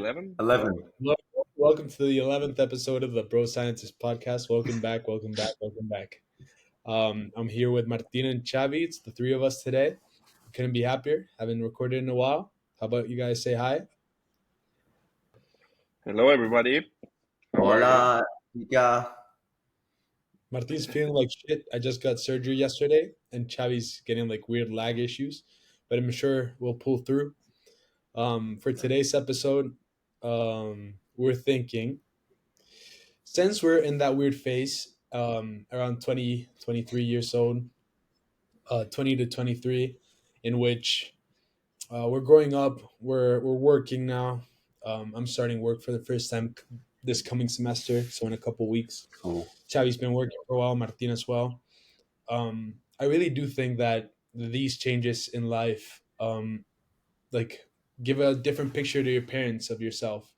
11? 11. Wel- Welcome to the 11th episode of the Bro Scientist podcast. Welcome back, welcome back, welcome back. I'm here with Martina and Chavi. It's the three of us today. Couldn't be happier. Haven't recorded in a while. How about you guys say hi? Hello, everybody. How are you? Hola, chica. Martin's feeling like shit. I just got surgery yesterday, and Chavi's getting like weird lag issues, but I'm sure we'll pull through. For today's episode, we're thinking since we're in that weird phase, around 20, 23 years old, 20 to 23, in which we're growing up, we're working now. I'm starting work for the first time this coming semester, so in a couple weeks. Cool. Chavi's been working for a while, Martin as well. I really do think that these changes in life, like, give a different picture to your parents of yourself.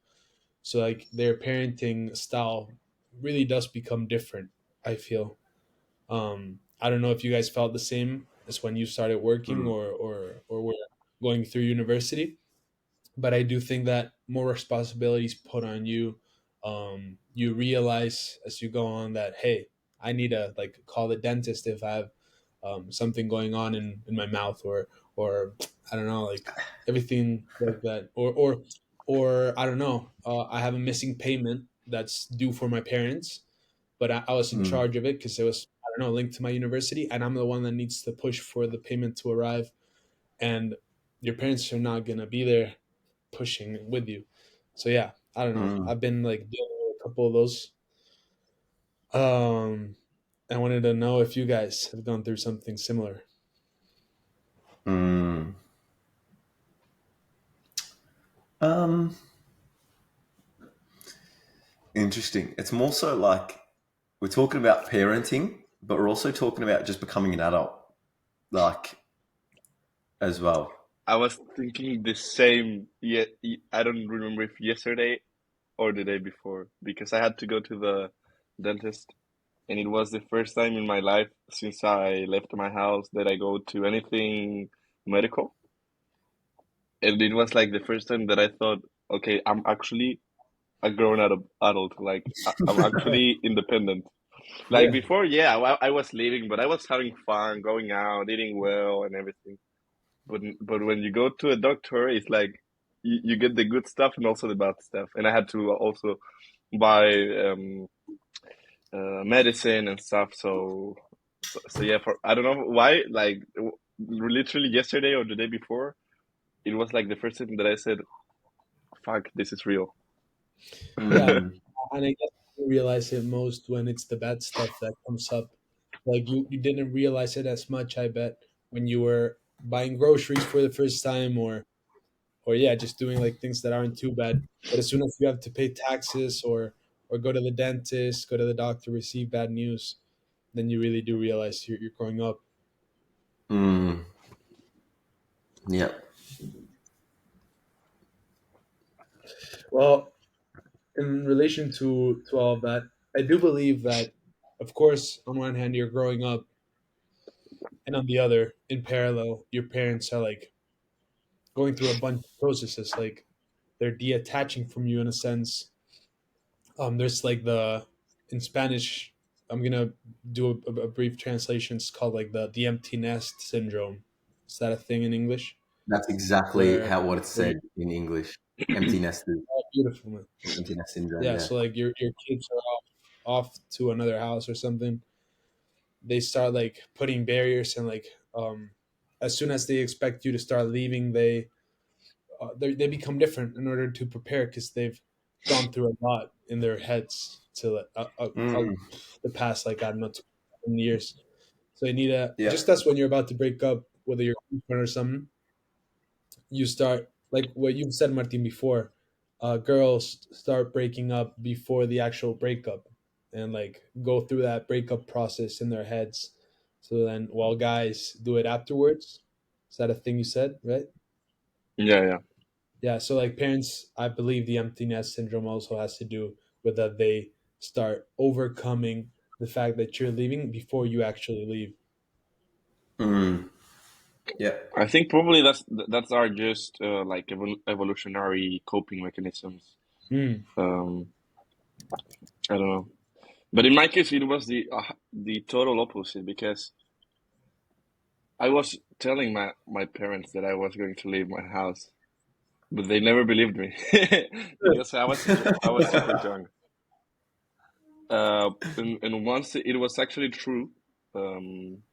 So, like, their parenting style really does become different, I feel. I don't know if you guys felt the same as when you started working Mm, or were going through university, but I do think that more responsibilities put on you. You realize as you go on that, hey, I need to like call the dentist if I have something going on in my mouth, or I don't know, like everything like that, or I don't know, I have a missing payment that's due for my parents, but I was in mm, charge of it because it was, I don't know, linked to my university, and I'm the one that needs to push for the payment to arrive, and your parents are not gonna be there pushing with you. So yeah, I don't know. mm, I've been like dealing with a couple of those. Um, I wanted to know if you guys have gone through something similar. mm. Um, Interesting. It's more so like we're talking about parenting, but we're also talking about just becoming an adult, like as well. I was thinking the same. Yeah, I don't remember if yesterday or the day before because I had to go to the dentist, and it was the first time in my life since I left my house that I go to anything medical, and it was like the first time that I thought, okay, I'm actually a adult. Like I'm actually independent. Like Yeah, before, yeah, I was living, but I was having fun, going out, eating well, and everything. But when you go to a doctor, it's like you get the good stuff and also the bad stuff. And I had to also buy medicine and stuff. So yeah, for I don't know why. Like literally yesterday or the day before, it was like the first thing that I said, "Fuck, this is real." yeah, Mm, and I guess you realize it most when it's the bad stuff that comes up. Like you didn't realize it as much, I bet, when you were buying groceries for the first time, or yeah, just doing like things that aren't too bad. But as soon as you have to pay taxes or go to the dentist, go to the doctor, receive bad news, then you really do realize you're growing up. mm. Yep. Well, in relation to all of that, I do believe that, of course, on one hand you're growing up, and on the other, in parallel, your parents are like going through a bunch of processes. Like they're detaching from you in a sense. There's like the in Spanish. I'm gonna do a brief translation. It's called like the empty nest syndrome. Is that a thing in English? That's exactly Where how what it's where you said in English. Empty nesters, oh, beautiful man. empty nest syndrome. Yeah, Yeah. so like your kids are off to another house or something. They start like putting barriers, and like as soon as they expect you to start leaving, they become different in order to prepare because they've gone through a lot in their heads to Mm, the past, like I don't know, 20 years. So you need a yeah. just as when you're about to break up, whether you're girlfriend or something, you start like what you've said, Martin, before. Girls start breaking up before the actual breakup, and like go through that breakup process in their heads. So then, while guys do it afterwards, is that a thing you said, right? Yeah, yeah. Yeah, so like parents, I believe the empty nest syndrome also has to do with that they start overcoming the fact that you're leaving before you actually leave. Mm. Yeah. I think probably that's our just like evolutionary coping mechanisms. Hmm. Um, I don't know, but in my case, it was the total opposite because I was telling my parents that I was going to leave my house, but they never believed me because I was super young. And once it was actually true, um,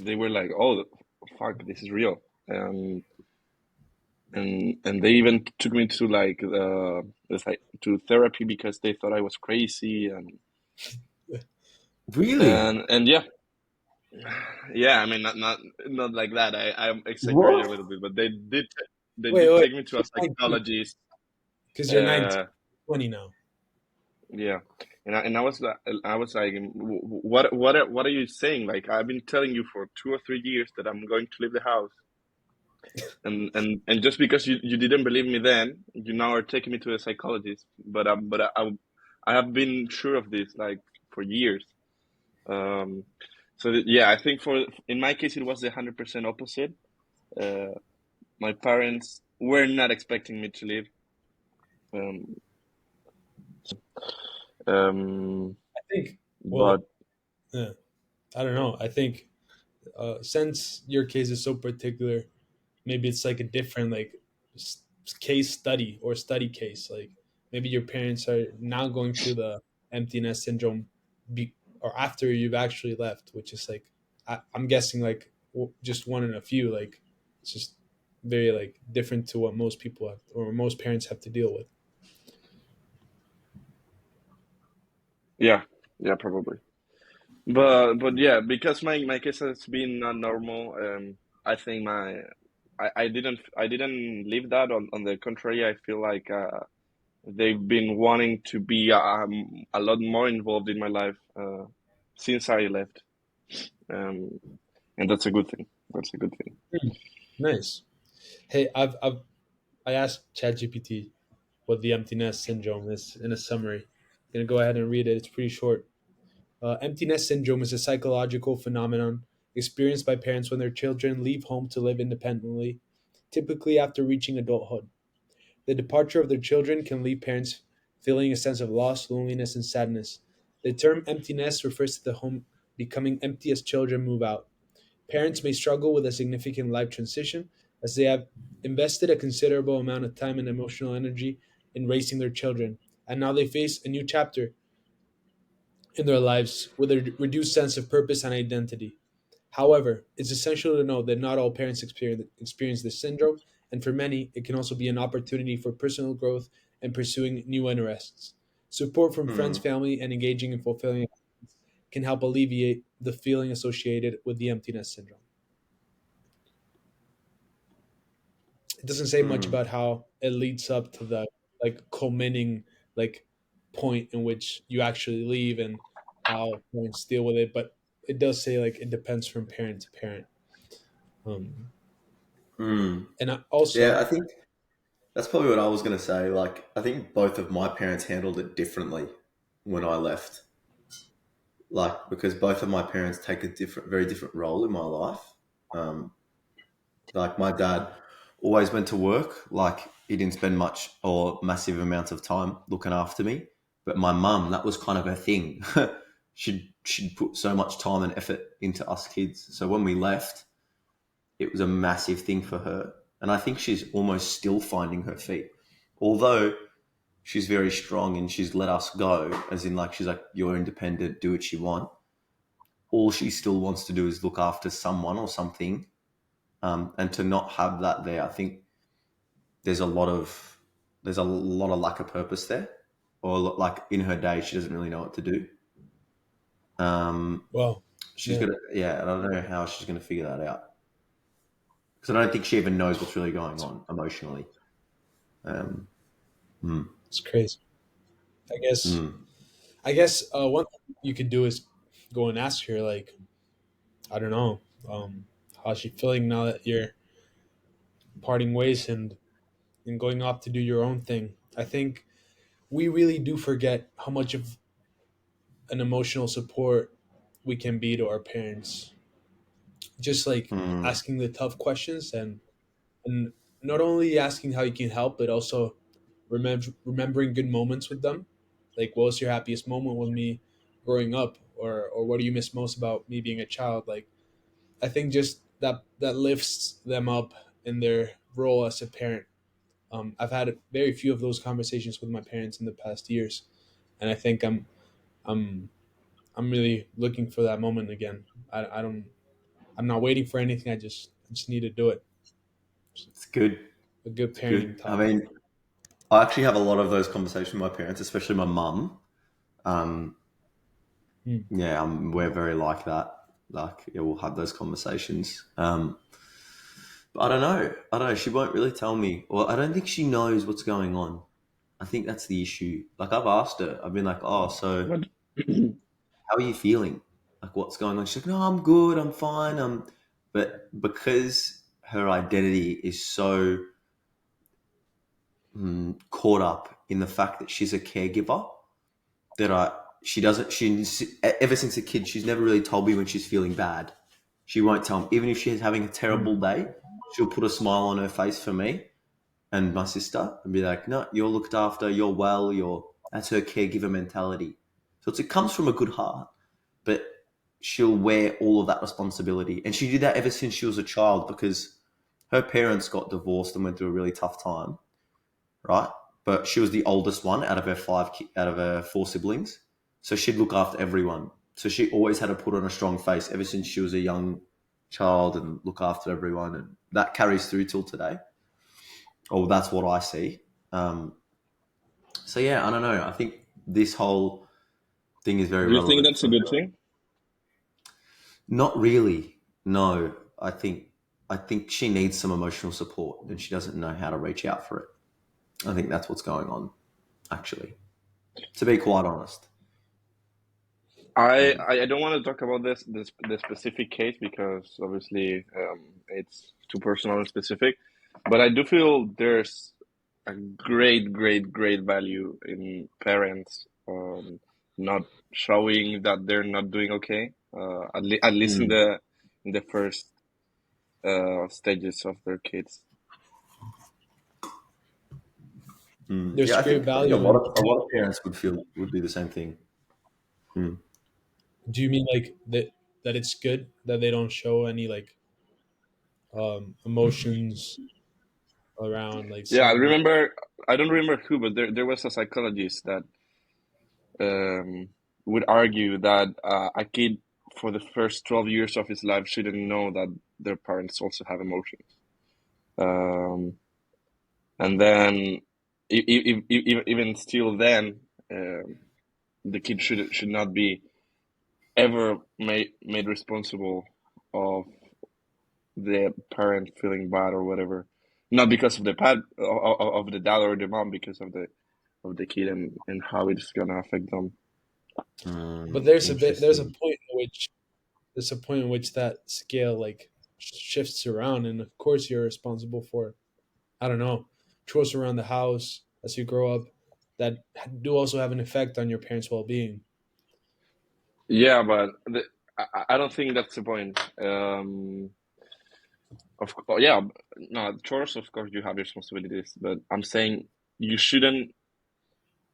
they were like, "Oh, fuck, this is real." And they even took me to like to therapy because they thought I was crazy Really? and yeah, yeah. I mean, not like that. I'm exaggerating a What? little bit, but they Wait, did wait. take me to a 19, psychologist. because you're 19, Uh, 20 now. yeah, and I was like, what are you saying? Like I've been telling you for 2 or 3 years that I'm going to leave the house, and just because you didn't believe me then, you now are taking me to a psychologist. I have been sure of this like for years. Um, yeah, I think for in my case it was the 100% opposite. Uh, my parents were not expecting me to leave. Um, um, I think, well, but yeah, I don't know. I think since your case is so particular, maybe it's like a different like s- case study or study case. Like maybe your parents are now going through the emptiness syndrome or after you've actually left, which is like I'm guessing like just one in a few. Like it's just very like different to what most people have or most parents have to deal with. yeah, yeah, probably. But yeah, because my case has been not normal. I think I didn't leave that. On the contrary, I feel like they've been wanting to be a lot more involved in my life since I left, um, and that's a good thing. That's a good thing. Hmm, nice. Hey, I asked ChatGPT what the emptiness syndrome is in a summary. I'm gonna go ahead and read it. It's pretty short. Emptiness syndrome is a psychological phenomenon experienced by parents when their children leave home to live independently, typically after reaching adulthood. The departure of their children can leave parents feeling a sense of loss, loneliness, and sadness. The term emptiness refers to the home becoming empty as children move out. Parents may struggle with a significant life transition as they have invested a considerable amount of time and emotional energy in raising their children, and now they face a new chapter in their lives with a reduced sense of purpose and identity. However, it's essential to note that not all parents experience this syndrome, and for many, it can also be an opportunity for personal growth and pursuing new interests. Support from friends, Hmm. family, and engaging in fulfilling activities can help alleviate the feeling associated with the emptiness syndrome. It doesn't say much Hmm. about how it leads up to the like culminating like point in which you actually leave and how parents deal with it, but it does say like it depends from parent to parent. Um, Hmm. and I Yeah, also, I think that's probably what I was going to say. Like, I think both of my parents handled it differently when I left. Like, because both of my parents take a very different role in my life. Um, like, my dad always went to work. Like, he didn't spend much or massive amounts of time looking after me. But my mum, that was kind of her thing. She'd put so much time and effort into us kids. So when we left, it was a massive thing for her. And I think she's almost still finding her feet. Although she's very strong and she's let us go, as in, like, she's like, you're independent, do what you want. All she still wants to do is look after someone or something. And to not have that there, I think there's a lot of lack of purpose there, or like in her day, she doesn't really know what to do. Um, well, she's yeah, gonna, yeah, I don't know how she's gonna figure that out because I don't think she even knows what's really going on emotionally. Um, mm, it's crazy. I guess, mm, one thing you could do is go and ask her, like, I don't know, how's she feeling now that you're parting ways and going off to do your own thing. I think we really do forget how much of an emotional support we can be to our parents. just like Mm. asking the tough questions, and not only asking how you can help, but also remembering good moments with them. Like, what was your happiest moment with me growing up, or what do you miss most about me being a child? Like, I think just that lifts them up in their role as a parent. I've had very few of those conversations with my parents in the past years, and I think I'm I'm really looking for that moment again. I don't. I'm not waiting for anything. I just need to do it. It's good. A good It's parenting good. I talk. mean, I actually have a lot of those conversations with my parents, especially my mum. Um, Hmm. yeah, we're very like that. Like, yeah, we'll have those conversations. But I don't know. I don't know. She won't really tell me. Well, I don't think she knows what's going on. I think that's the issue. Like, I've asked her. I've been like, "Oh, so But how are you feeling? Like, what's going on?" She's like, "No, I'm good. I'm fine." But because her identity is so caught up in the fact that she's a caregiver, that she doesn't she's ever since a kid she's never really told me when she's feeling bad. She won't tell me even if she's having a terrible Hmm. day. She'll put a smile on her face for me and my sister and be like, "No, you're looked after, you're well, you're." That's her caregiver mentality. So it comes from a good heart, but she'll wear all of that responsibility, and she did that ever since she was a child because her parents got divorced and went through a really tough time, right? But she was the oldest one out of her out of her four siblings, so she'd look after everyone. So she always had to put on a strong face ever since she was a young child and look after everyone, and that carries through till today. Or that's what I see. Um, so yeah, I don't know. I think this whole thing is very do you think relevant that's a for good her. thing? Not really. No, I think she needs some emotional support, and she doesn't know how to reach out for it. I think that's what's going on, actually. To be quite honest. I Mm. I don't want to talk about this specific case because obviously it's too personal and specific, but I do feel there's a great value in parents not showing that they're not doing okay. At least Mm. in the first stages of their kids. Mm. There's Yeah, great I think value in. a lot of parents would do the same thing. Mm. Do you mean like that it's good that they don't show any like emotions around like Yeah, I sadness? remember. I don't remember who, but there was a psychologist that um, would argue that a kid for the first 12 years of his life shouldn't know that their parents also have emotions. Um, and then, even still, then the kid should not be ever made responsible of the parent feeling bad or whatever. Not because of the of the dad or the mom, because of the kid and how it's gonna affect them. But Mm. there's a Interesting. point in which that scale like shifts around, and of course you're responsible for, I don't know, chores around the house as you grow up that do also have an effect on your parents' well-being. Yeah, but I don't think that's the point. Yeah, no, chores, of course, you have responsibilities, but I'm saying you shouldn't,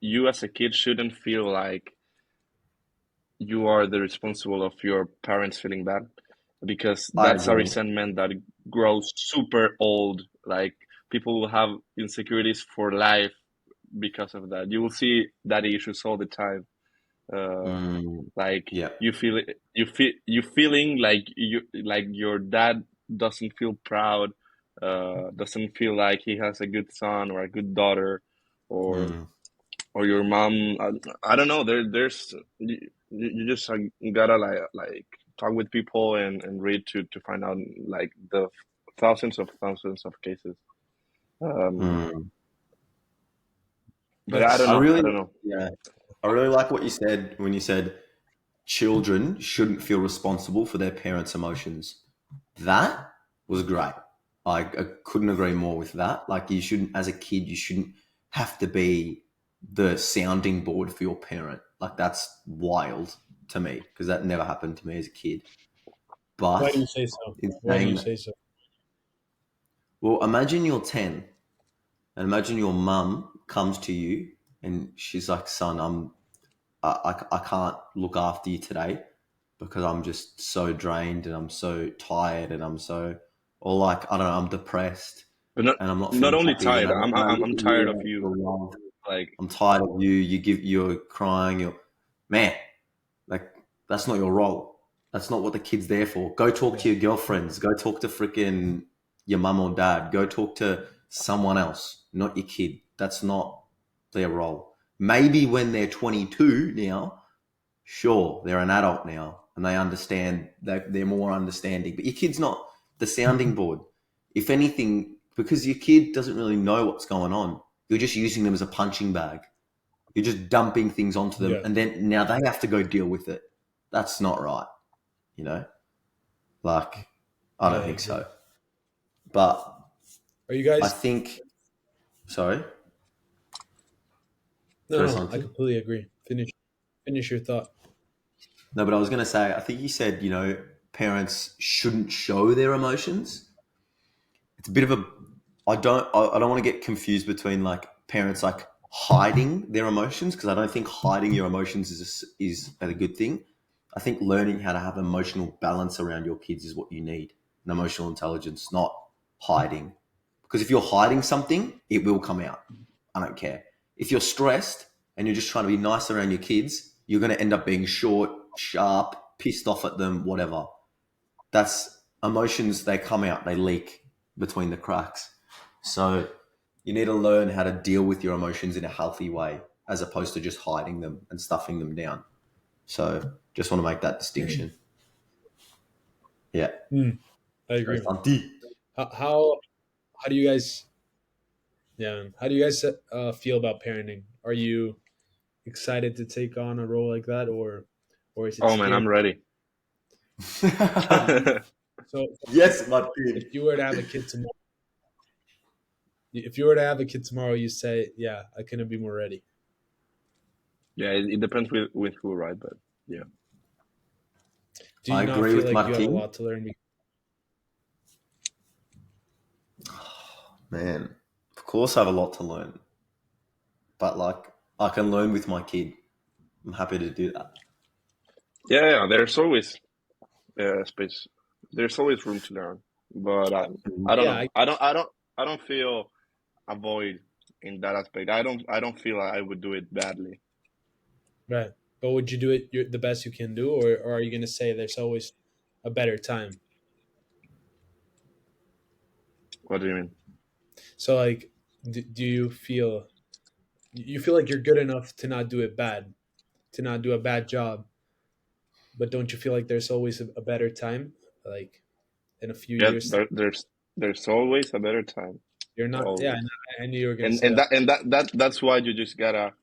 you as a kid shouldn't feel like you are the responsible of your parents feeling bad, because I that's a agree. resentment that grows super old. Like people will have insecurities for life because of that. You will see daddy issues all the time. Um, Mm. like Yeah. you feeling like your dad doesn't feel proud, doesn't feel like he has a good son or a good daughter, or Mm. your mom. I don't know. There's you just gotta like talk with people and read to find out like the thousands of cases. Um, Mm. but I don't That's I know. I really, don't know. yeah, I really like what you said when you said children shouldn't feel responsible for their parents' emotions. That was great. I couldn't agree more with that. Like, you shouldn't, as a kid, you shouldn't have to be the sounding board for your parent. Like, that's wild to me because that never happened to me as a kid. Why do you But say so? in Why do saying you that, say so? well, imagine you're 10 and imagine your mum comes to you and she's like, son, I can't look after you today because I'm just so drained and I'm so tired and I'm so, or like, I don't know, I'm depressed But not and I'm not not feeling only happy. tired. And I look I'm at you tired and of I you. feel love. Like, I'm tired of you. You're crying. Man, like, that's not your role. That's not what the kid's there for. Go talk Yeah. to your girlfriends. Go talk to freaking your mum or dad. Go talk to someone else, not your kid. That's not their role. Maybe when they're 22 now, sure, they're an adult now and they understand, they're more understanding. But your kid's not the sounding board. If anything, because your kid doesn't really know what's going on, you're just using them as a punching bag. You're just dumping things onto them, Yeah. and then now they have to go deal with it. That's not right, you know. Like, I Yeah, don't I think agree. so. But Are you I guys? think, sorry, No, go no, I something. completely agree. Finish your thought. No, but I was going to say, I think you said, parents shouldn't show their emotions. It's a bit of a, I don't want to get confused between like parents like hiding their emotions, because I don't think hiding your emotions is a good thing. I think learning how to have emotional balance around your kids is what you need, and emotional intelligence, not hiding. Because if you're hiding something, it will come out. I don't care. If you're stressed and you're just trying to be nice around your kids, you're going to end up being short, sharp, pissed off at them, whatever. That's emotions, they come out, they leak between the cracks. So you need to learn how to deal with your emotions in a healthy way as opposed to just hiding them and stuffing them down. So just want to make that distinction. Yeah. Mm, I agree, man. Santi. How do you guys? Yeah, man. How do you guys feel about parenting? Are you excited to take on a role like that, or is it oh man, I'm scary? ready. So, Yes, if Martin. you were to have a kid tomorrow, if you were to have a kid tomorrow, you say, "Yeah, I couldn't be more ready." Yeah, it depends with who, right? But yeah. Do I you not agree feel with like you have a Martin. lot to learn? Man, of course I have a lot to learn, but like I can learn with my kid. I'm happy to do that. Yeah, yeah, there's always space. There's always room to learn. But I don't Yeah, know. I don't feel a void in that aspect. I don't feel I would do it badly. right. But would you do it the best you can do, or are you going to say there's always a better time? What do you mean? So, like, do you feel like you're good enough to not do it bad, to not do a bad job, but don't you feel like there's always a better time, like in a few Yeah, years? there's always a better time. You're not. Yeah, Always. I knew you were going to And say and that. that's why you just gotta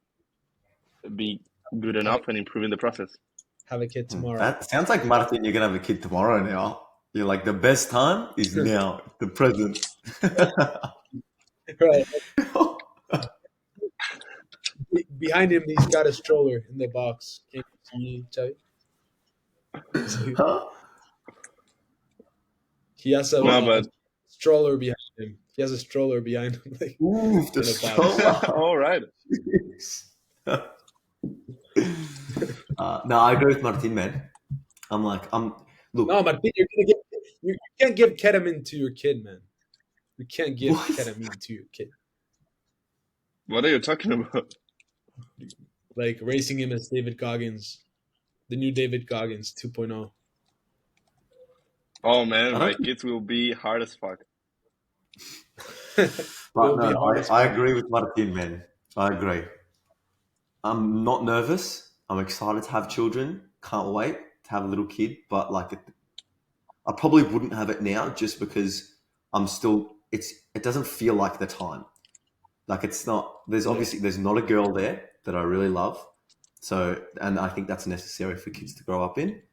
be good Have a, enough and improving the process. have a kid tomorrow. That sounds like Martin. You're gonna have a kid tomorrow now. You're like the best time is now, the present. Right. Behind him, he's got a stroller in the box. Can you see, Chavi? So Huh? he has No, a but stroller behind him. He has a stroller behind him, like Ooh, the in a box. stroller. all right. No, I agree with Martin, man. No, look, but you can't give ketamine to your kid, man. You can't give what? ketamine to your kid. What are you talking about? Like racing him as David Goggins, the new David Goggins 2.0. Oh man, I don't my think, kids will be hard as fuck. They'll but be no, hard as I fuck. agree with Martin, man. I agree. I'm not nervous. I'm excited to have children. Can't wait to have a little kid. But like, I probably wouldn't have it now just because I'm still. It doesn't feel like the time. Like it's not. Yeah, There's not a girl there that I really love. So, and I think that's necessary for kids to grow up in.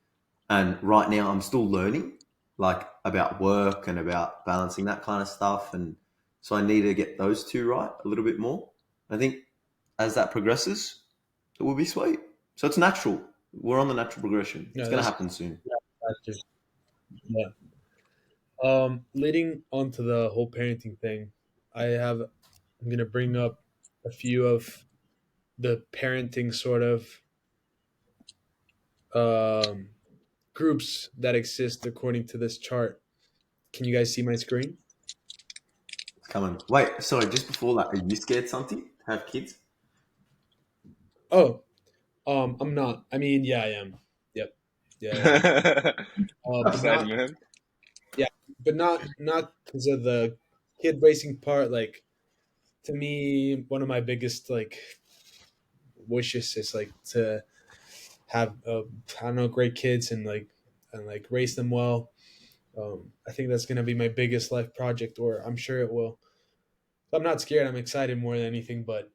And right now, I'm still learning, like about work and about balancing that kind of stuff. And so I need to get those two right a little bit more. I think as that progresses, it will be sweet. So it's natural. We're on the natural progression. It's yeah, going to happen soon. that's true. Yeah. Leading on to the whole parenting thing, I'm gonna bring up a few of the parenting sort of um, groups that exist according to this chart. Can you guys see my screen? Come on. Wait, sorry, just before that, are you scared, Santi, to have kids? Oh, I'm not. I mean, yeah, I am. Yep. Yeah, I am. But Excited, not. man. Yeah, but not because of the kid racing part. Like to me, one of my biggest like wishes is like to have I don't know great kids and like raise them well. I think that's gonna be my biggest life project, or I'm sure it will. I'm not scared. I'm excited more than anything, but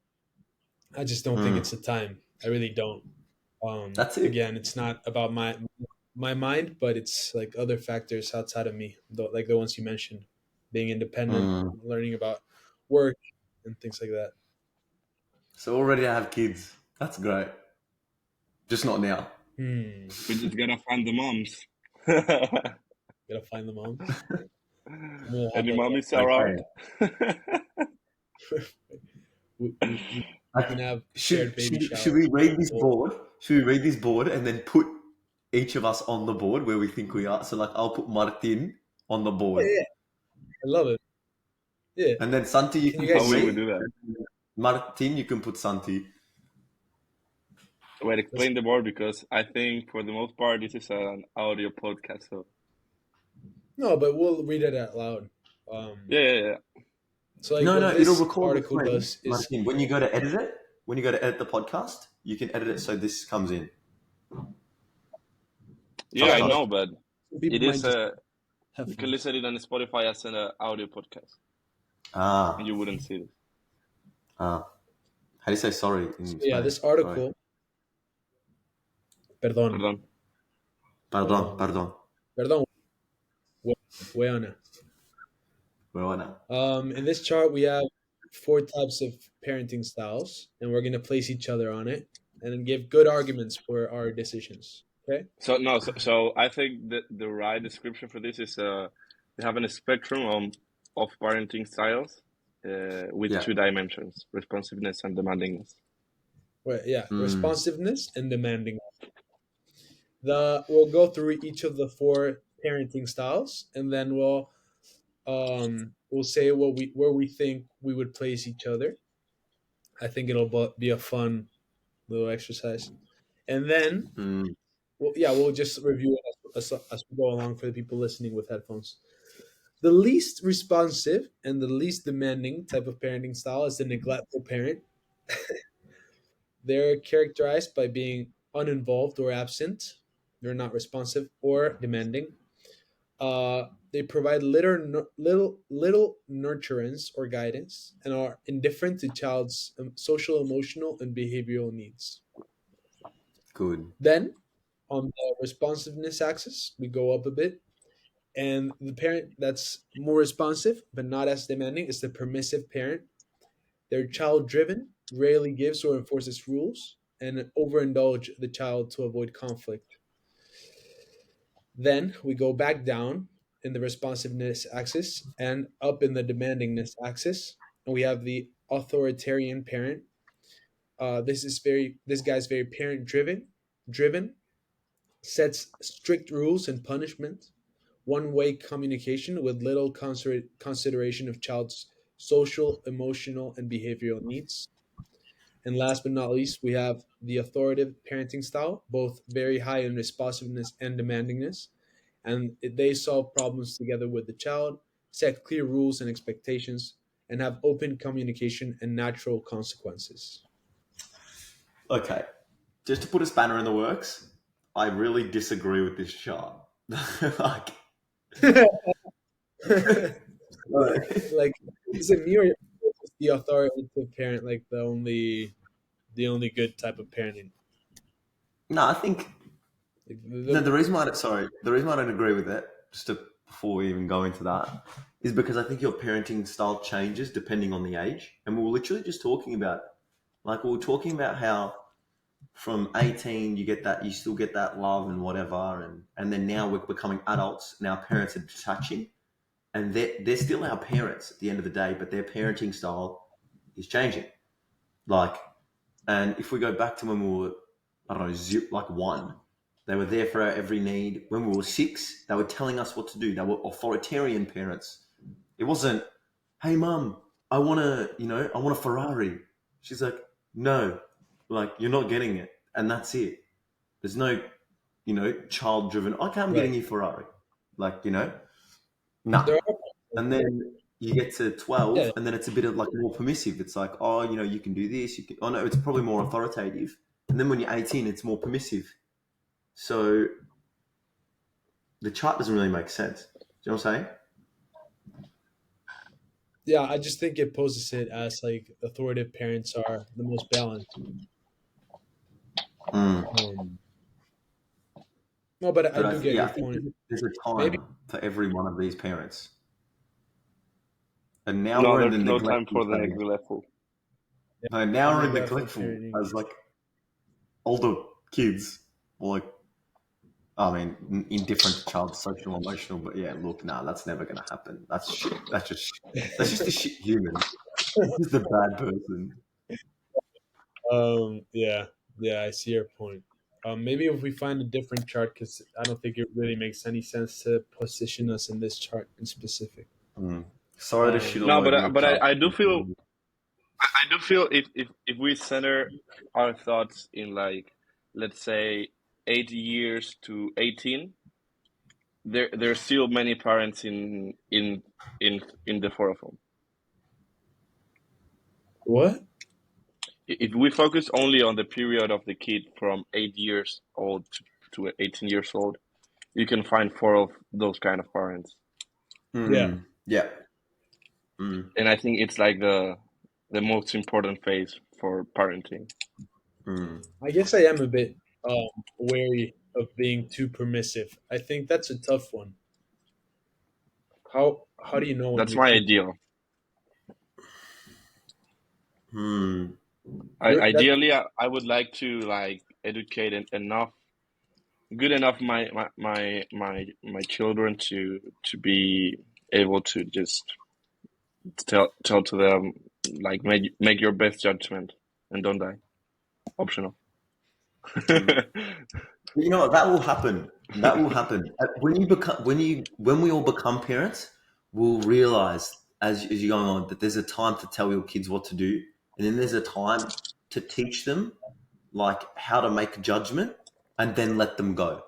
I just don't think it's Mm, the time. I really don't. that's it. Again, it's not about my mind, but it's like other factors outside of me, like the ones you mentioned, being independent, Mm. learning about work and things like that. So already I have kids. That's great. Just not now. Hmm. We just gotta find the moms. Gotta find the moms. We'll have Any like mommies Okay. around? we can Like, have shared should baby should should showers. we read this Well, board? Should we read this board and then put each of us on the board where we think we are? So like I'll put Martin on the yeah, board. yeah, I love it. Yeah. And then Santi you Can can you put How guys will see we it? me. do that? Martin you can put Santi. Wait, Let's, explain the board because I think for the most part this is an audio podcast. So no, but we'll read it out loud. Um, yeah, yeah, yeah. so like No, no, what it'll this record the article screen. does is Martin, when you go to edit it, when you go to edit the podcast, you can edit it so this comes in. Yeah, yeah, Trust I but us. know, but some people it might is just a. have You can phones. listen it on Spotify as an audio podcast, and Ah, you wouldn't see this. ah. How do you say sorry So in yeah, Spanish? this Sorry. article, perdón, Perdón. Perdón, um, perdón. perdón, weona. Bueno. In this chart, we have four types of parenting styles, and we're going to place each other on it and then give good arguments for our decisions. Okay? So no, so I think that the right description for this is we have a spectrum of parenting styles with Yeah. two dimensions: responsiveness and demandingness. Well, yeah, Mm, responsiveness and demanding. We'll go through each of the four parenting styles, and then we'll say where we think we would place each other. I think be a fun little exercise, and then mm, we'll just review it as we go along for the people listening with headphones. The least responsive and the least demanding type of parenting style is the neglectful parent. They're characterized by being uninvolved or absent. They're not responsive or demanding. They provide little nurturance or guidance and are indifferent to child's social, emotional, and behavioral needs. good. Then, on the responsiveness axis, we go up a bit, and the parent that's more responsive but not as demanding is the permissive parent. They're child driven, rarely gives or enforces rules, and overindulge the child to avoid conflict. Then we go back down in the responsiveness axis and up in the demandingness axis. And we have the authoritarian parent. This guy's very parent driven, sets strict rules and punishment, one way communication with little consideration of child's social, emotional, and behavioral needs. And last but not least, we have the authoritative parenting style, both very high in responsiveness and demandingness. And they solve problems together with the child, set clear rules and expectations, and have open communication and natural consequences. Okay. Just to put a spanner in the works, I really disagree with this chart. like, Like, is it me or is the authoritative parent like the only good type of parenting? no, I think Like, no. The reason why I don't agree with it, before we even go into that, is because I think your parenting style changes depending on the age, and we were literally just talking about, like, we were talking about how from 18 you get that, you still get that love and whatever, and then now we're becoming adults and our parents are detaching, and they're still our parents at the end of the day, but their parenting style is changing. Like, and if we go back to when we were, I don't know, like one, they were there for our every need. When we were six, they were telling us what to do. They were authoritarian parents. It wasn't, hey mum, I want to, I want a Ferrari. She's like, no, like you're not getting it, and that's it. There's no, child driven. Okay, I'm getting Right. you Ferrari. Like, nah. There are. And then you get to Yeah. 12, and then it's a bit of like more permissive. It's like, oh, you can do this. You can. Oh no, it's probably more authoritative. And then when you're 18, it's more permissive. So the chart doesn't really make sense. Do you know what I'm saying? Yeah, I just think it poses it as like authoritative parents are the most balanced. Mm. Um, no, but I But do get yeah, your I think point. there's a Maybe time for every one of these parents. And now No, we're in the there's no time neglectful for the phase. next level. yeah, No, the now we're in neglectful neglectful parenting. as like older kids, or like, I mean, indifferent to child social emotional. But yeah, look, nah, that's never gonna happen. That's shit. That's just a shit human. Just a bad person. Yeah, yeah, I see your point. Maybe if we find a different chart, because I don't think it really makes any sense to position us in this chart in specific. Mm. Sorry to shit all No, but over your chart. I do feel if we center our thoughts in like, let's say, 8 years to 18, there's still many parents in the four of them. What? If we focus only on the period of the kid from 8 years old to 18 years old, you can find four of those kind of parents, Yeah, Yeah. Mm. and I think it's like the most important phase for parenting. Mm. I guess I am a bit wary of being too permissive. I think that's a tough one. How do you know when That's you're my too? ideal. Mm. That's Ideally, I would like to like educate enough, good enough my children to be able to just tell to them like make your best judgment and don't die. Optional. Mm. You know what? That will happen. That will happen. When we all become parents, we'll realize as you're going on that there's a time to tell your kids what to do, and then there's a time to teach them like how to make a judgment, and then let them go.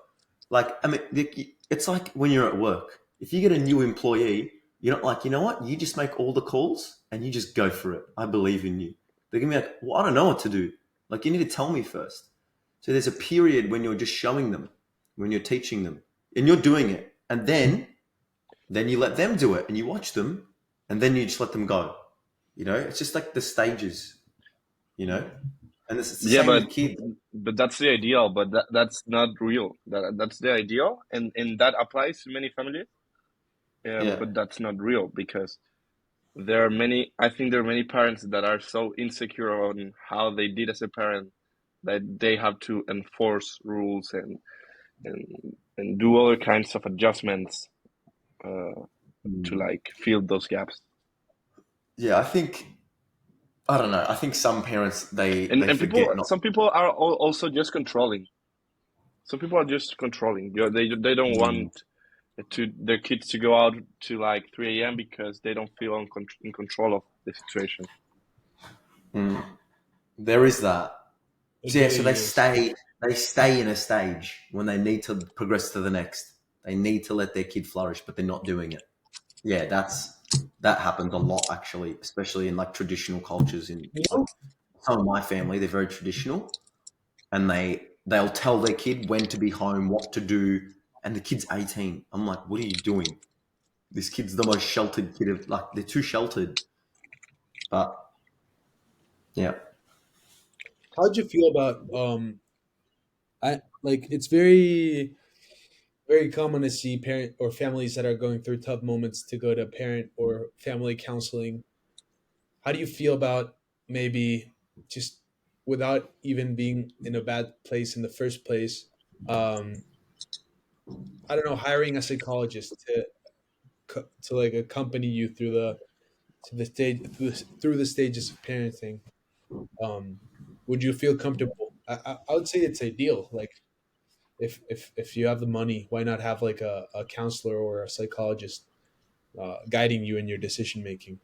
Like, I mean, it's like when you're at work. If you get a new employee, you're not like, you know what? You just make all the calls and you just go for it. I believe in you. They're gonna be like, well, I don't know what to do. Like, you need to tell me first. So there's a period when you're just showing them, when you're teaching them, and you're doing it, and then you let them do it, and you watch them, and then you just let them go. It's just like the stages. You know, and it's the Yeah, same but with kids. that's the ideal, but that's not real. That's the ideal, and that applies to many families. Yeah. But that's not real because there are many. I think there are many parents that are so insecure on how they did as a parent that they have to enforce rules and do other kinds of adjustments uh, to Mm. like fill those gaps. Yeah, I don't know. I think some parents they And people, forget not. some people are also just controlling. Some people are just controlling. They don't Mm, want to their kids to go out to like 3 a.m. because they don't feel in control of the situation. mm. There is that. it So yeah, so really is. they stay in a stage when they need to progress to the next. They need to let their kid flourish, but they're not doing it. Yeah, that happens a lot actually, especially in like traditional cultures. In You like know, some of my family, they're very traditional, and they'll tell their kid when to be home, what to do, and the kid's 18. I'm like, what are you doing? This kid's the most sheltered kid of like they're too sheltered. But yeah. how'd you feel about I like it's very common to see parent or families that are going through tough moments to go to parent or family counseling. How do you feel about maybe just without even being in a bad place in the first place. Um, I don't know, hiring a psychologist to like accompany you through the stage through the stages of parenting. Um, would you feel comfortable? I would say it's ideal. Like if you have the money, why not have like a counselor or a psychologist guiding you in your decision making?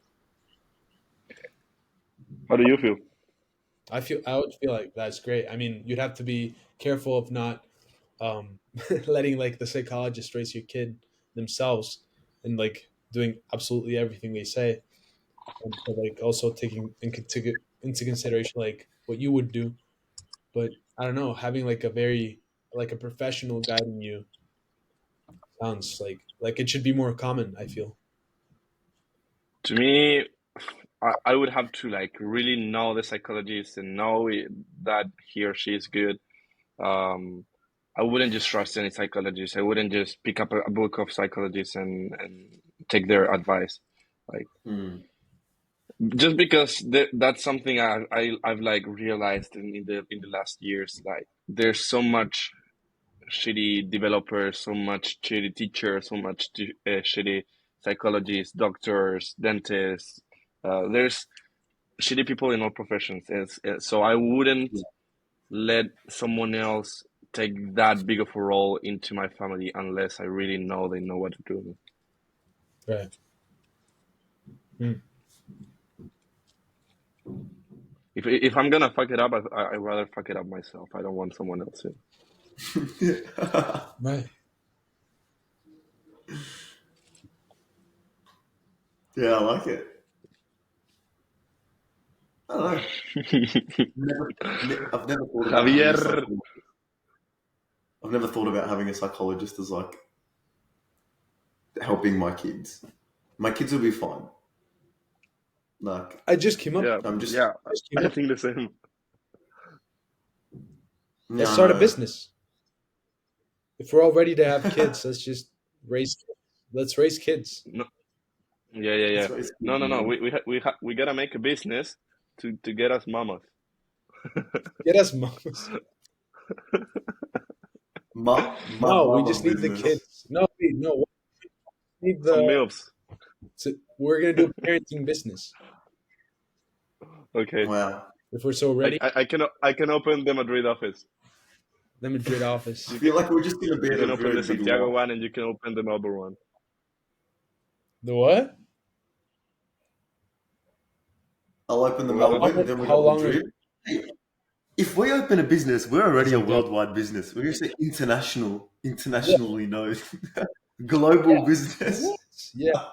How do you feel? I would feel like that's great. I mean, you'd have to be careful of not um, letting like the psychologist raise your kid themselves and like doing absolutely everything they say, and so, like also taking into consideration like what you would do. But I don't know, having like a very like a professional guiding you sounds like it should be more common. I feel. To me, I would have to like really know the psychologist and know that he or she is good. Um, I wouldn't just trust any psychologist. I wouldn't just pick up a book of psychologists and take their advice. Like Mm. just because that's something I've like realized in the last years. Like there's so much shitty developers, so much shitty teachers, so much shitty psychologists, doctors, dentists. There's shitty people in all professions. So I wouldn't let someone else take that big of a role into my family unless I really know they know what to do. Right. Mm. If I'm gonna fuck it up, I'd rather fuck it up myself. I don't want someone else to. Right. Yeah, I like it. I don't know. I've never thought about having a Javier. psychologist. I've never thought about having a psychologist as like helping my kids. My kids will be fine. Like I just came up. Yeah, I'm just yeah. Just came I up. think the same. Let's yeah, I start a know. business. If we're all ready to have kids, let's just raise. Let's raise kids. No, yeah, yeah, yeah. That's what it's No, good, no, no. man. We gotta make a business to get us mamas. Get us moms. My No, we mama just need the business. kids. No, no, we need Some the. milfs. We're gonna do a parenting business Okay. Wow. if we're so ready. I can open the Madrid office. The Madrid I office. You feel like we're just gonna be you in a can open very the big Santiago lot. one and you can open the Melbourne one. The what? I'll open the What? Melbourne, then we How got long? Madrid. Hey, if we open a business, we're already a Santiago. worldwide business. We're gonna say Yeah. internationally known, global business. What? Yeah.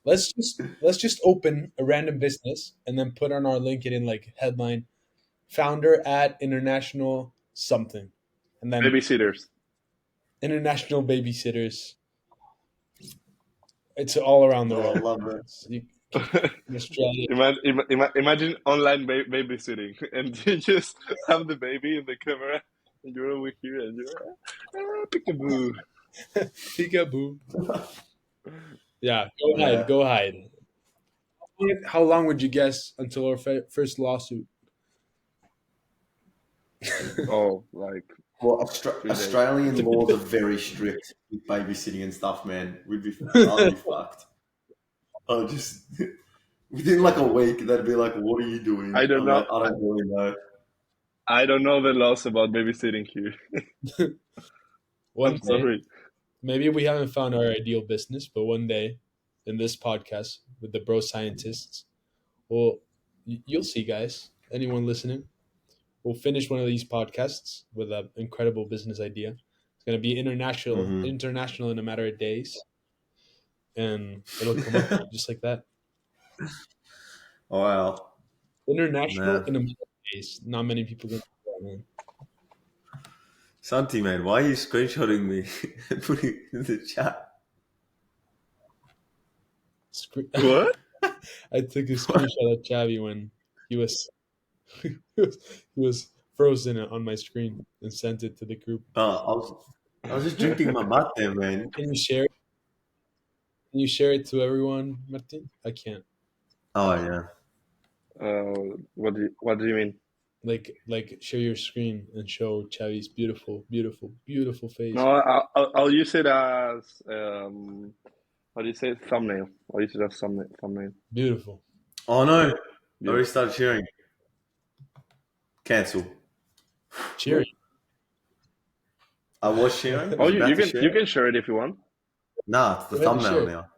Let's just open a random business and then put on our LinkedIn like headline founder at international something, and then Babysitters. international babysitters. It's all around the Oh, I world. love it. You can in Australia. Imagine online babysitting and you just have the baby in the camera and you're over here and you're peekaboo. Peekaboo. Yeah, go hide. Yeah. Go hide. How long would you guess until our first lawsuit? Oh, like Well, 3 days. Australian laws are very strict with babysitting and stuff, man. I'll be fucked. I'll just within like a week, they'd be like, "What are you doing?" I don't I'm know. like, "I don't really know." I don't know the laws about babysitting here. One I'm day, sorry. maybe we haven't found our ideal business, but one day in this podcast with the bro scientists, well, you'll see, guys. Anyone listening, we'll finish one of these podcasts with an incredible business idea. It's going to be Hmm. international in a matter of days, and it'll come up just like that. Wow, International man, in a matter of days. Not many people can do that, man. Santi, man, why are you screenshotting me and putting it in the chat? What? I took a screenshot of Chavi when he was he was frozen on my screen and sent it to the group. I was just drinking my mate there, man. Can you share it? Can you share it to everyone, Martin? I can't. Oh yeah, What do you mean? Like share your screen and show Chavi's beautiful, beautiful, beautiful face. No, I'll use it as how do you say it? Thumbnail. I'll use it as thumbnail. Thumbnail. Beautiful. Oh no! I already Beautiful. started cheering. Cancel. Cheering. I was sharing. I Oh, was you, about you to can you share. can share it if you want. Nah, it's the Go ahead and thumbnail share. now.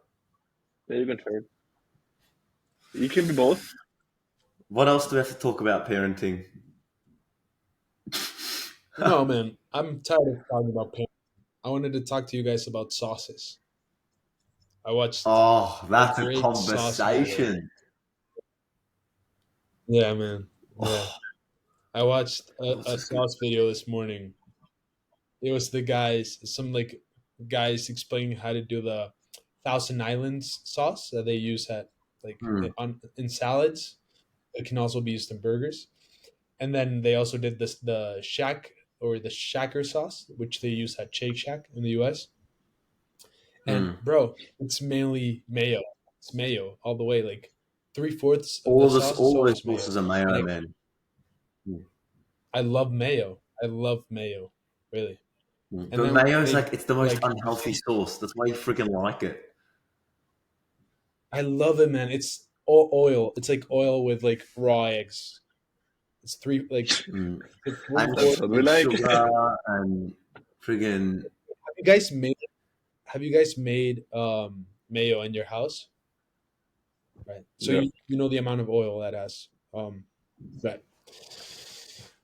Yeah, you can share it. You can be both. What else do we have to talk about parenting? No, man, I'm tired of talking about pain. I wanted to talk to you guys about sauces. I watched Oh, a that's a great sauce video. conversation. Yeah, man. Yeah. Oh, I watched what's a this good? sauce video this morning. It was some like guys explaining how to do the Thousand Islands sauce that they use at like Hmm. on in salads. It can also be used in burgers. And then they also did this the Shack or the Shacker sauce, which they use at Shake Shack in the US. And Hmm. bro, it's mainly mayo. It's mayo all the way. Like 3/4 of the sauce is All the always mayo. sauces are mayo, And man. Hmm. I love mayo. I love mayo, really. And But then mayo is they like it's the most like unhealthy sauce. That's why you freaking like it. I love it, man. It's all oil. It's like oil with like raw eggs. It's Mm. three And, That's fourths. what we and like. sugar and friggin' Have you guys made Have you guys made mayo in your house? Right. So Yeah. you know the amount of oil that has. Right.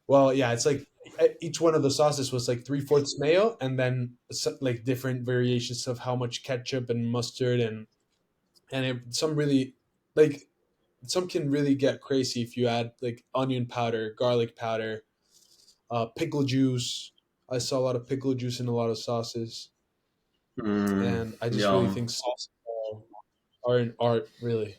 Well, yeah, it's like each one of the sauces was like 3/4 mayo, and then like different variations of how much ketchup and mustard some really like some can really get crazy if you add like onion powder, garlic powder, pickle juice. I saw a lot of pickle juice in a lot of sauces, and I just really yum. think sauces are an art. Really,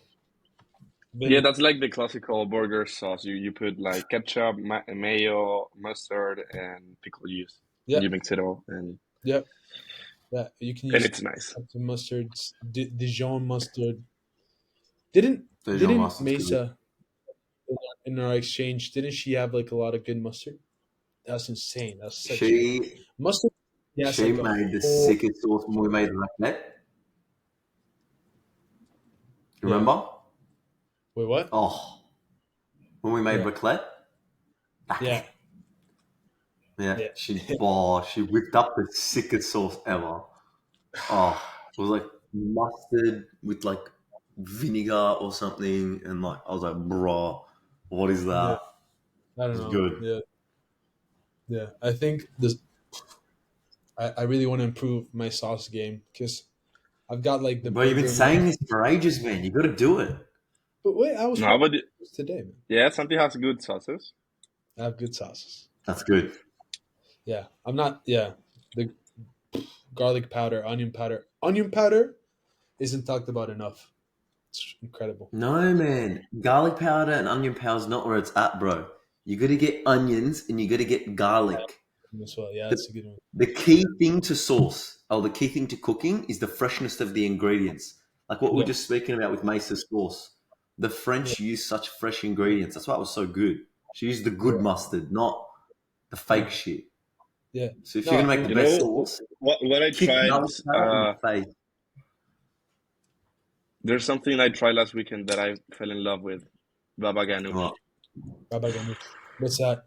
Yeah, been that's like the classical burger sauce. You put like ketchup, mayo, mustard, and pickle juice, and yeah, you mix it all, yeah, yeah. You can and use it's nice. mustard, Dijon mustard. Didn't Dijon didn't mustard's good. Mesa in our exchange? Didn't she have like a lot of good mustard? That's insane. That's such She mustard. Yes, she like a made the whole sickest sauce when we made raclette. You yeah. remember? Wait, what? Oh, when we made Yeah, raclette, yeah, raclette. Yeah, yeah, she whipped up the sickest sauce ever. Oh, it was like mustard with like vinegar or something, and like I was like, bro, what is yeah. that? I It don't was know. good. Yeah, yeah. I think this. I really want to improve my sauce game because I've got like the Bro, you've been burger saying knife. this for ages, man. You got to do it. But wait, I was No, watching but this today, man. yeah, Santi has good sauces. I have good sauces. That's good. Yeah, I'm not. Yeah, the garlic powder, onion powder. Onion powder isn't talked about enough. It's incredible. No, man. Garlic powder and onion powder is not where it's at, bro. You got to get onions and you got to get garlic. As well. Yeah, The, that's a good one. the key thing to sauce, or the key thing to cooking, is the freshness of the ingredients. Like what we were Yeah, just speaking about with Mesa's sauce. The yeah, French use such fresh ingredients. That's why it was so good. She used the good yeah, mustard, not the fake shit. yeah. So if you're No, gonna make the and You best know sauce, what I kick tried? garlic powder in the face. There's something I tried last weekend that I fell in love with, baba ganoush. Oh, Baba ganoush. What's that?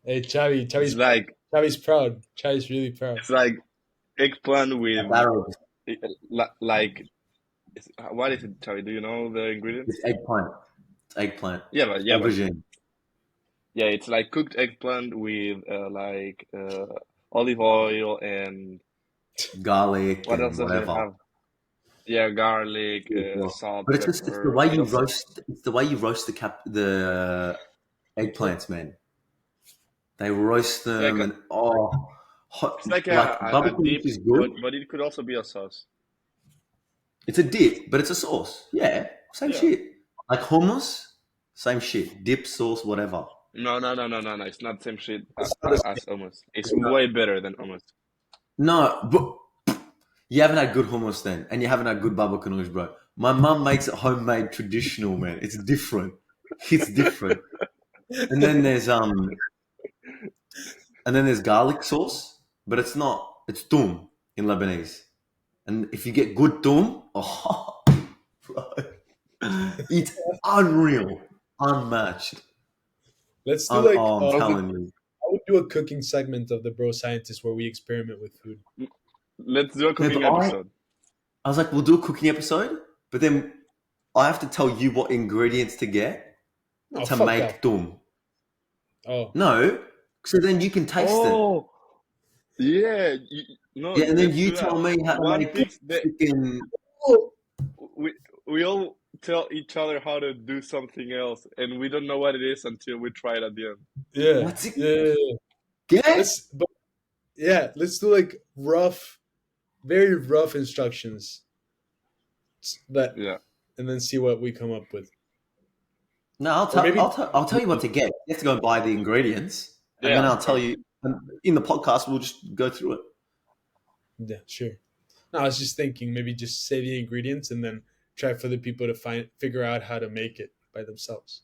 Hey, Chavi. It's like Chavi's proud. Chavi's really proud. it's like eggplant that's with Arabs. like what is it, Charlie? Do you know the ingredients? It's eggplant. It's eggplant. Yeah, but Aubergine. yeah, it's like cooked eggplant with olive oil and Garlic what else and does it whatever. have? Yeah, garlic, salt, But it's the pepper. way What you else? roast. It's the way you roast the Eggplant. eggplants, man. They roast It's like them a, and hot, it's like like a barbecue dip, is good. but it could also be a sauce. It's a dip, but it's a sauce. Yeah, same Yeah. shit. Like hummus, same shit. Dip sauce, whatever. No. It's not the same shit It's not the as hummus. It's same. way better than hummus. No, but you haven't had good hummus then, and you haven't had good baba ganoush, bro. My mum makes it homemade traditional, man. It's different. It's different. And then there's garlic sauce, but it's not. It's toum in Lebanese. And if you get good toum, oh, bro, it's unreal, unmatched. Let's do like I'm Also, telling you. I would do a cooking segment of the Bro Scientist where we experiment with food. let's do a Yeah, cooking but episode. I was like, we'll do a cooking episode, but then I have to tell you what ingredients to get Oh to fuck that. make toum. Oh No, so then you can taste it. Oh, yeah. No, Yeah, and then let's you do tell that. me how to One make thing that freaking. we we all tell each other how to do something else, and we don't know what it is until we try it at the end. yeah. That's it. Yeah. Get? Let's but yeah, let's do like rough, very rough instructions that Yeah, and then see what we come up with. No, Or maybe I'll tell you what to get. You have to go and buy the ingredients, and then yeah, I'll of tell course. you. And in the podcast, we'll just go through it. yeah, sure. No, I was just thinking maybe just say the ingredients and then try for the people to figure out how to make it by themselves.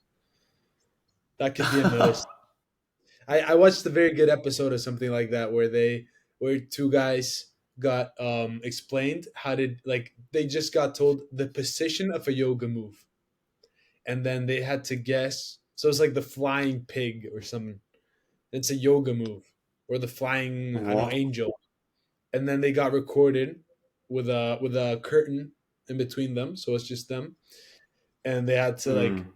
That could be another. I watched a very good episode of something like that where two guys got explained how to like they just got told the position of a yoga move and then they had to guess. So it's like the flying pig or something. It's a yoga move or the flying I don't know What? angel, and then they got recorded with a curtain in between them, so it's just them, and they had to like Mm,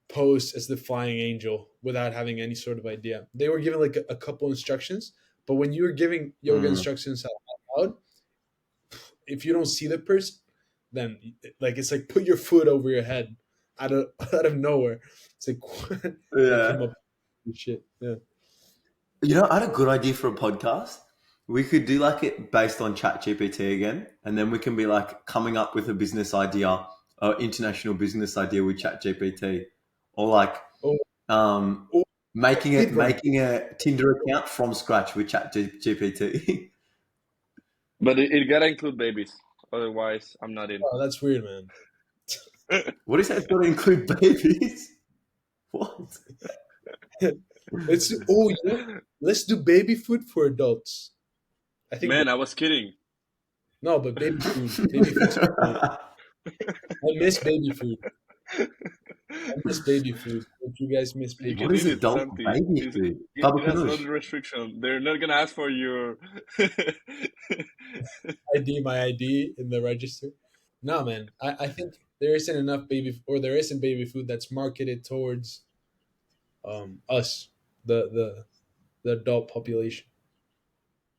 pose as the flying angel without having any sort of idea. They were given like a couple instructions, but when you were giving yoga mm. instructions out loud, if you don't see the person, then like it's like put your foot over your head out of out of nowhere. It's like they came Yeah. up with shit. Yeah. You know, I had a good idea for a podcast. We could do like it based on ChatGPT again, and then we can be like coming up with a business idea, international business idea with ChatGPT, or like Oh, um, oh speed run. making a Tinder account from scratch with ChatGPT. But it gotta include babies, otherwise I'm not in. Oh, that's weird, man. What is that? It's got to include babies. What? Let's do baby food for adults. I think Man, I was kidding. no, but baby food. Baby food's cool. I miss baby food. I miss baby food. Don't you guys miss You baby What can is eat food? it, adult Santi. baby food? It Baba has no Ganoush. restriction. They're not gonna ask for your. ID my ID in the register. No, man. I think there isn't enough baby or there isn't baby food that's marketed towards us, the the adult population.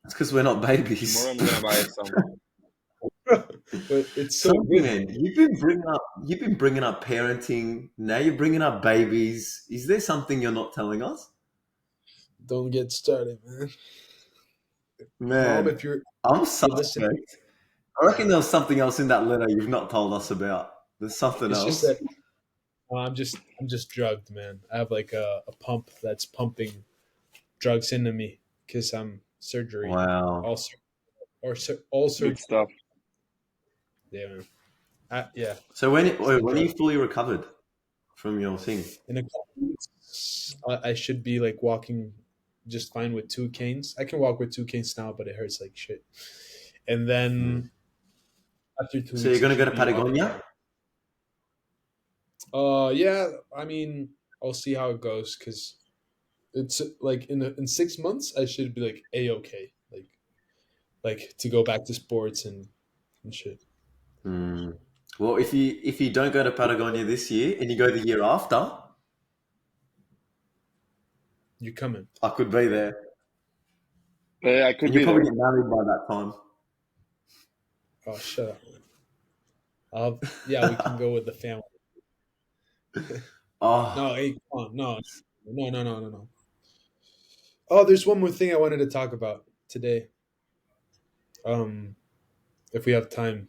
It's because we're not babies. Tomorrow I'm gonna buy some. But it's so Something, good, man. man. You've been bringing up parenting. Now you're bringing up babies. Is there something you're not telling us, Don't get started, man. Mom, man? if you're I'm listening, suspect. I reckon there was something else in that letter you've not told us about. There's something it's just else. that I'm just drugged, man. I have like a pump that's pumping drugs into me because I'm surgery, Wow. all all Good surgery. stuff. Yeah, man. Yeah, So it's the when are drug. you fully recovered from your thing? In a couple weeks, I should be like walking just fine with two canes. I can walk with two canes now, but it hurts like shit. And Mm. then after two So you're weeks, I gonna go should to be walking. Patagonia? Yeah. I mean, I'll see how it goes because it's like in 6 months, I should be like a okay, like to go back to sports and shit. Mm. Well, if you don't go to Patagonia this year and you go the year after, You coming? I could be there, Yeah, I could and you'll be probably there. get married by that time. Oh, shut up, man. Yeah, we can go with the family. No, Oh, hey, come on, no. Oh, there's one more thing I wanted to talk about today. Um, if we have time.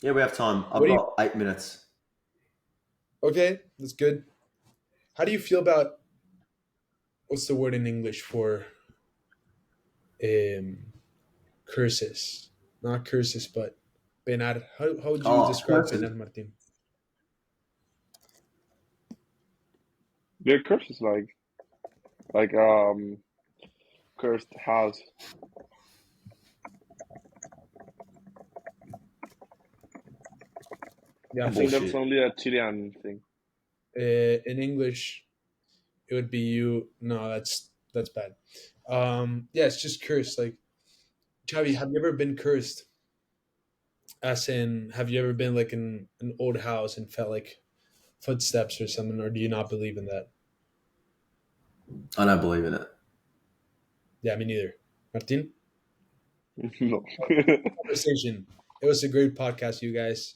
yeah, we have time. I've What do you? got 8 minutes. Okay, that's good. How do you feel about what's the word in English for um curses? Not curses, but Penar. How would you Oh, describe curses. penar, Martin? Their curse is like cursed house. Yeah, I for think that's Bullshit. only a Chilean thing. in English, it would be you. No, that's bad. Yeah, it's just cursed. Like, Chavi, have you ever been cursed? As in, have you ever been like in an old house and felt like footsteps or something, or do you not believe in that? I don't believe in it. Yeah, me neither. Martin, No. conversation. It was a great podcast, you guys.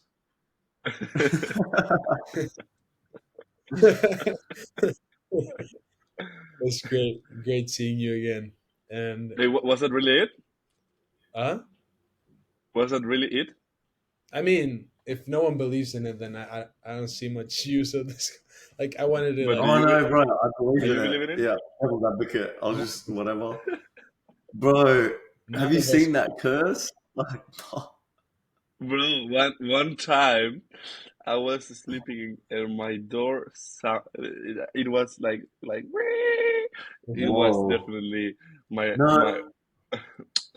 It's great seeing you again. And Hey, was that really it? uh, Was that really it? I mean, if no one believes in it, then I don't see much use of this. Like, I wanted to But like, Oh no, bro, I do believe in you it. believe in it? Yeah, devil's advocate. I'll none, just whatever. Bro, none have you of us. seen that curse? Like, Bro, one time I was sleeping and my door sound, it was like it was whoa. definitely my No,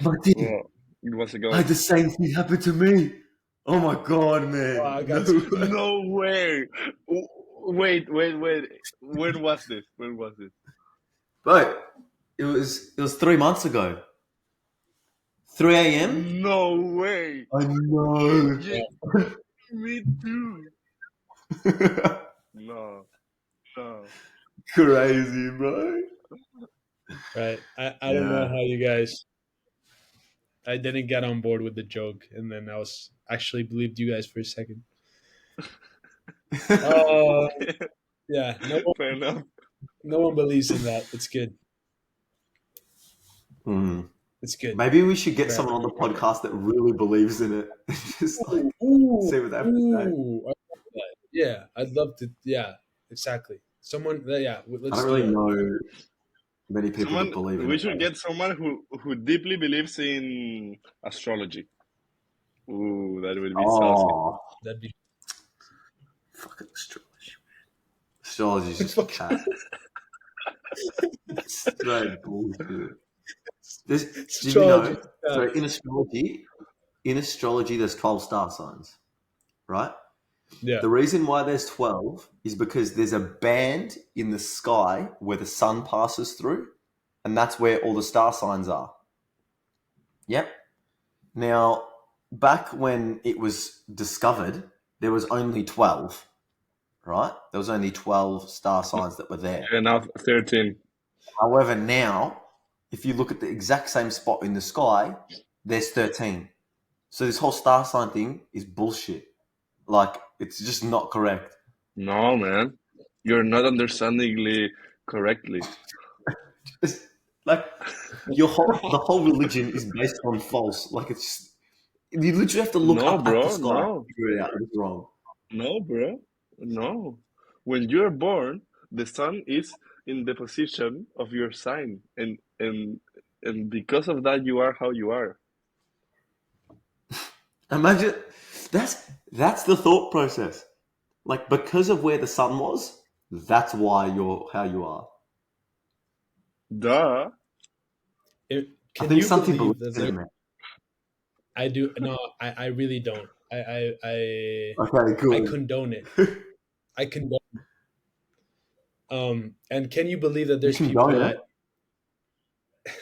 Martin, well, it was a I had the ghost. same thing happen to me. Oh my god, Oh, man. I No got you. way. No way. Wait. When was this? When was this? Bro, it was 3 months ago. 3 a.m. No way. I know. Yeah, me too. No, no. Crazy, bro. Right. I don't know Yeah. how you guys. I didn't get on board with the joke, and then I was actually believed you guys for a second. Uh, yeah. Fair enough. No one believes in that. It's good. Hmm. It's good. Maybe we should get Right. someone on the podcast that really believes in it. Just Ooh, like ooh, see what they have to say. ooh. I love that. Yeah, I'd love to. Yeah, exactly. Someone. Yeah, I let's don't do really that. know many people that Someone believe in we it. should get someone who deeply believes in astrology. Ooh, that would be saucy. Oh, That'd be fucking astrology. Astrology is just fucking cat. Straight bullshit. Did you astrology. know? So in astrology, there's 12 star signs, right? Yeah. The reason why there's 12 is because there's a band in the sky where the sun passes through, and that's where all the star signs are. Yep. Now, back when it was discovered, there was only 12, right? There was only 12 star signs that were there. And now 13. However, now, if you look at the exact same spot in the sky, there's 13. So this whole star sign thing is bullshit. Like, it's just not correct. No, man. You're not understanding correctly. It's like the whole religion is based on false. Like, it's just, you literally have to look No, up at the bro. sky to No. figure it out if it's wrong. No, bro. No. When you're born, the sun is in the position of your sign, and because of that, you are how you are. Imagine that's the thought process. Like, because of where the sun was, that's why you're how you are. Duh. I Can think you some people believe believe that in there? it, man. I do. No, I really don't. Okay, I good. condone it. I condone. And can you believe that You there's people condone it? that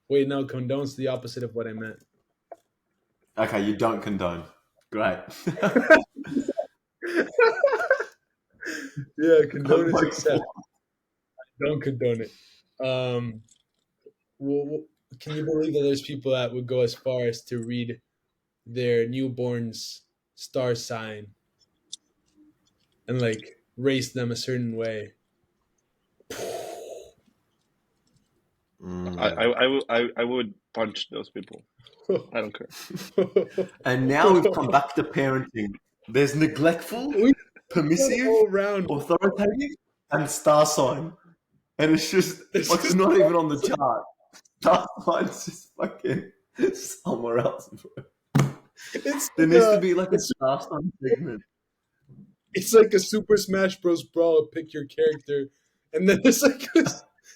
wait? No, condone's the opposite of what I meant. Okay, you don't condone. Great. Yeah, condone is Like, accept. Don't condone it. Um, well, can you believe that there's people that would go as far as to read their newborn's star sign and like raise them a certain way? I would punch those people. I don't care. and now we've come back to parenting. There's neglectful, We went permissive, all around. authoritative, and star sign. And it's just It's like just not even on the chart. Star sign's just fucking somewhere else, bro. It's There like needs to a be like a it's, star sign segment. it's like a Super Smash Bros. Brawl. Pick your character, and then there's like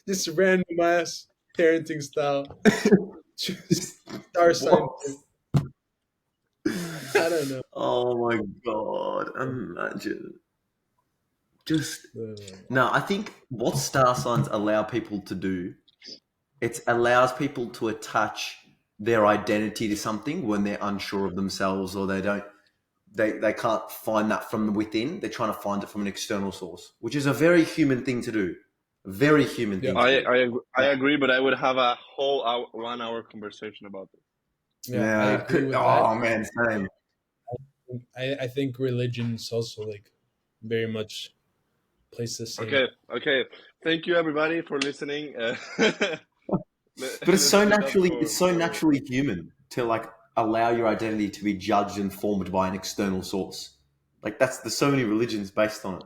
this random ass parenting style. Choose star sign. What? I don't know. Oh my god! Imagine. Just no. I think what star signs allow people to do, it allows people to attach their identity to something when they're unsure of themselves or they can't find that from within. They're trying to find it from an external source, which is a very human thing to do. A very human Yeah, thing to do. I agree, but I would have a whole 1 hour conversation about this. yeah, I Yeah. agree with that. Oh man, same. I think religion's also like very much plays the same. Okay, okay. Thank you everybody for listening. But Let's do that it's so for naturally human to like allow your identity to be judged and formed by an external source. Like there's so many religions based on it.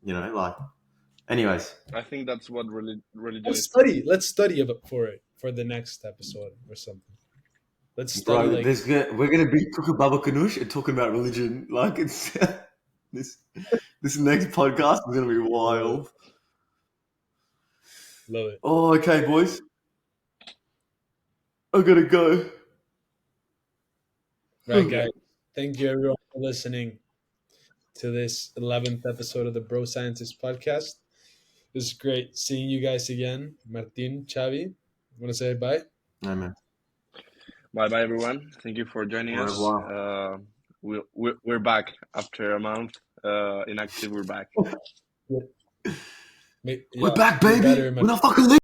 You know, like anyways. I think that's what religion Let's is for. study. Let's study for it for the next episode or something. Let's study Bro, like we're gonna be Kookaburra Kanush and talking about religion. Like it's this this next podcast is gonna be wild. love it. Oh, okay, boys. I gotta go. Right, guys. Thank you everyone for listening to this 11th episode of the Bro Scientist podcast. It was great seeing you guys again. Martin, Xavi, want to say bye? No man. Bye bye everyone. Thank you for joining Au us. revoir. We're back after a month. Inactive, we're back. Yeah, We're back, you're baby. better, We're not fucking leaving.